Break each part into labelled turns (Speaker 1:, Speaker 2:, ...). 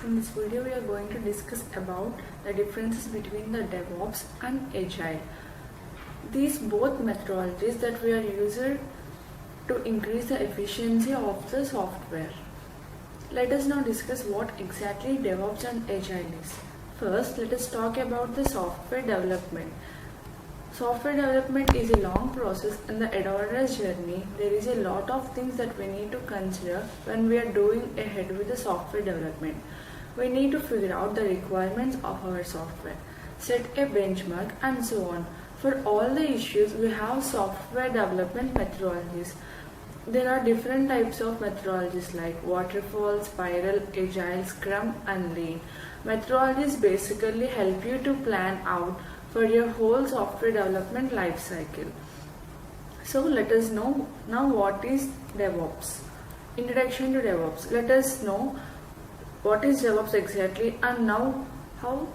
Speaker 1: In this video we are going to discuss about the differences between the DevOps and Agile. These both methodologies that we are using to increase the efficiency of the software. Let us now discuss what exactly DevOps and Agile is. First, let us talk about the software development. Software development is a long process in the adopter's journey. There is a lot of things that we need to consider when we are doing ahead with the software development. We need to figure out the requirements of our software, set a benchmark, and so on. For all the issues, we have software development methodologies. There are different types of methodologies like waterfall, spiral, agile, scrum, and lean. Methodologies basically help you to plan out for your whole software development life cycle. So let us know now what is DevOps. Introduction to DevOps. Let us know what is DevOps exactly and now how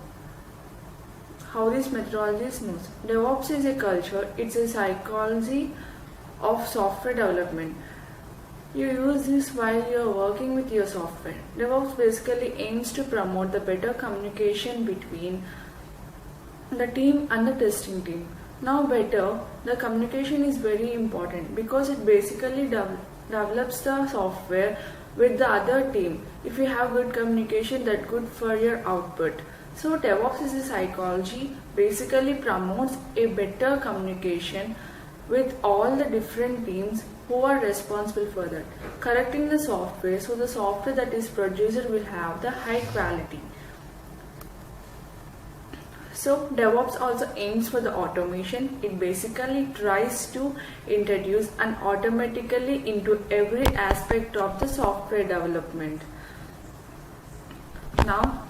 Speaker 1: this methodology is known. DevOps is a culture, it's a psychology of software development. You use this while you are working with your software. DevOps basically aims to promote the better communication between the team and the testing team. Now the communication is very important because it basically develops the software with the other team. If you have good communication, that's good for your output. So DevOps is a psychology, basically promotes a better communication with all the different teams who are responsible for that. Correcting the software, so the software that is produced will have the high quality. So DevOps also aims for the automation. It basically tries to introduce and automatically into every aspect of the software development. Now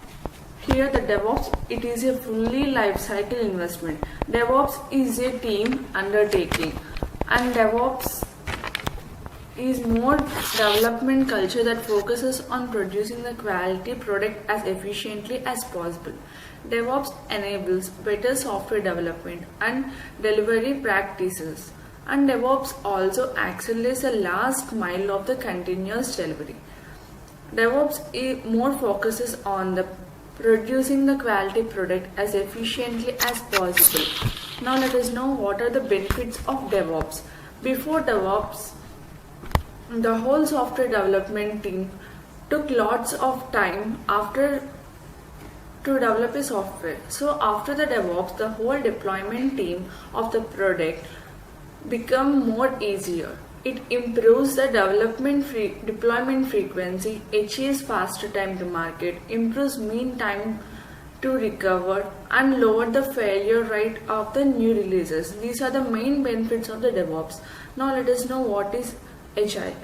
Speaker 1: here the DevOps, it is a fully life cycle investment. DevOps is a team undertaking and DevOps is more development culture that focuses on producing the quality product as efficiently as possible. DevOps enables better software development and delivery practices, and DevOps also accelerates the last mile of the continuous delivery. DevOps more focuses on the producing the quality product as efficiently as possible. Now let us know what are the benefits of DevOps. Before DevOps, the whole software development team took lots of time to develop a software. So after the DevOps, the whole deployment team of the product become more easier. It improves the deployment frequency, achieves faster time to market, improves mean time to recover, and lower the failure rate of the new releases. These are the main benefits of the DevOps. Now let us know what is Agile.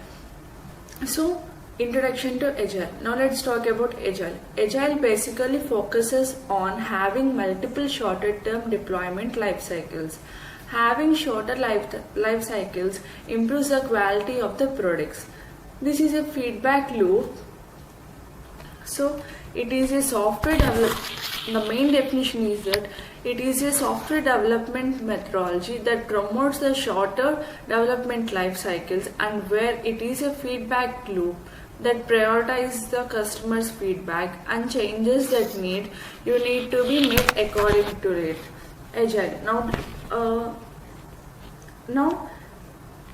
Speaker 1: So introduction to Agile. Now let's talk about Agile. Agile basically focuses on having multiple shorter term deployment life cycles. Having shorter life cycles improves the quality of the products. This is a feedback loop. So it is a software development. The main definition is that it is a software development methodology that promotes the shorter development life cycles and where it is a feedback loop that prioritizes the customer's feedback and changes that you need to be made according to it. Agile. Now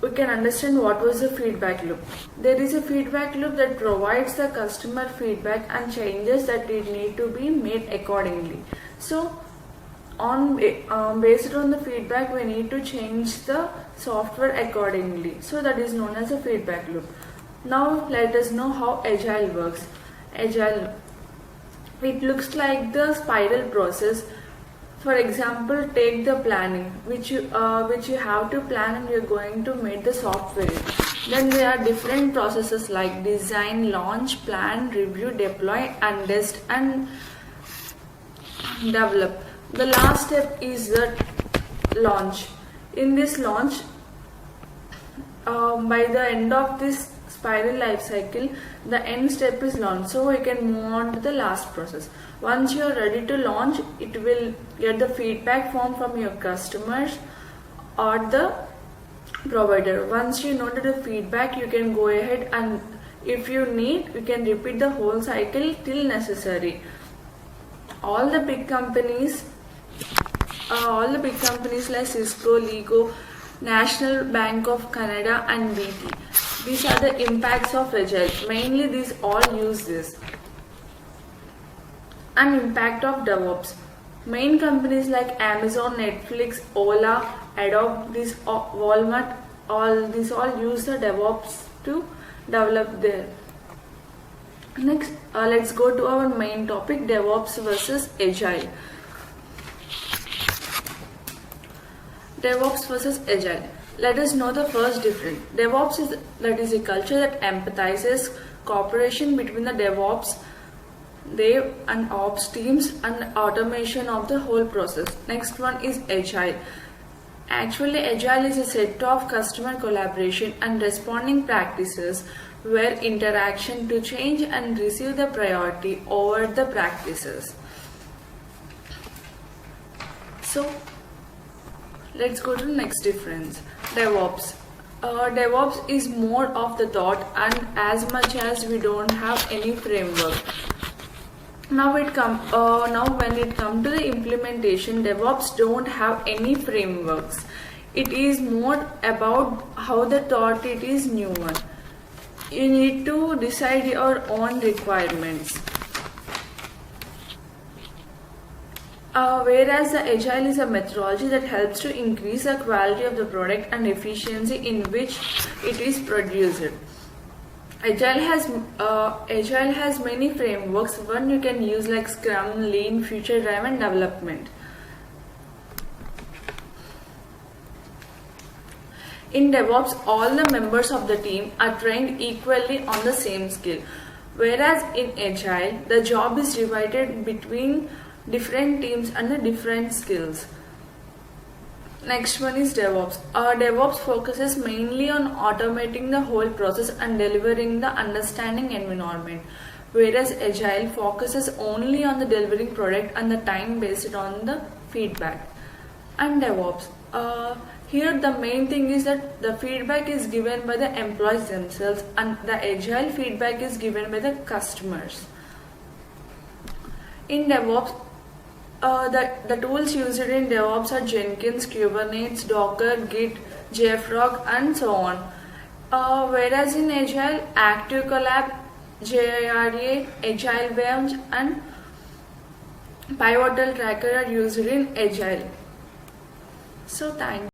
Speaker 1: we can understand what was the feedback loop. There is a feedback loop that provides the customer feedback and changes that need to be made accordingly. So based on the feedback, we need to change the software accordingly. So that is known as a feedback loop. Now let us know how Agile works. Agile, it looks like the spiral process. For example, take the planning, which you have to plan and you're going to make the software. Then there are different processes like design, launch, plan, review, deploy, and test and develop. The last step is the launch. In this launch, by the end of this spiral life cycle, the end step is launch. So we can move on to the last process. Once you are ready to launch, it will get the feedback form from your customers or the provider. Once you noted the feedback, you can go ahead and If you need, you can repeat the whole cycle till necessary. All the big companies like Cisco, Lego, National Bank of Canada and BT. These are the impacts of Agile. Mainly these all use this. And impact of DevOps. Main companies like Amazon, Netflix, Ola, Adobe, Walmart, these all use the DevOps to develop their. Next, let's go to our main topic, DevOps versus Agile. DevOps versus Agile. Let us know the first difference. DevOps is a culture that empathizes cooperation between the DevOps, Dev and Ops teams and automation of the whole process. Next one is Agile. Actually, Agile is a set of customer collaboration and responding practices where interaction to change and receive the priority over the practices. So, let's go to the next difference. DevOps. DevOps is more of the thought, and as much as we don't have any framework. Now when it comes to the implementation, DevOps don't have any frameworks. It is more about how the thought it is new one. You need to decide your own requirements. Whereas the Agile is a methodology that helps to increase the quality of the product and efficiency in which it is produced. Agile has many frameworks. One you can use like Scrum, Lean, Future Driven Development. In DevOps, all the members of the team are trained equally on the same skill. Whereas in Agile, the job is divided between different teams and the different skills. Next one is DevOps. DevOps focuses mainly on automating the whole process and delivering the understanding environment, whereas Agile focuses only on the delivering product and the time based on the feedback. And DevOps. Here the main thing is that the feedback is given by the employees themselves and the Agile feedback is given by the customers. In DevOps, the tools used in DevOps are Jenkins, Kubernetes, Docker, Git, JFrog and so on. Whereas in Agile, Active Collab, JIRA, Agile Bench and Pivotal Tracker are used in Agile. So thank you.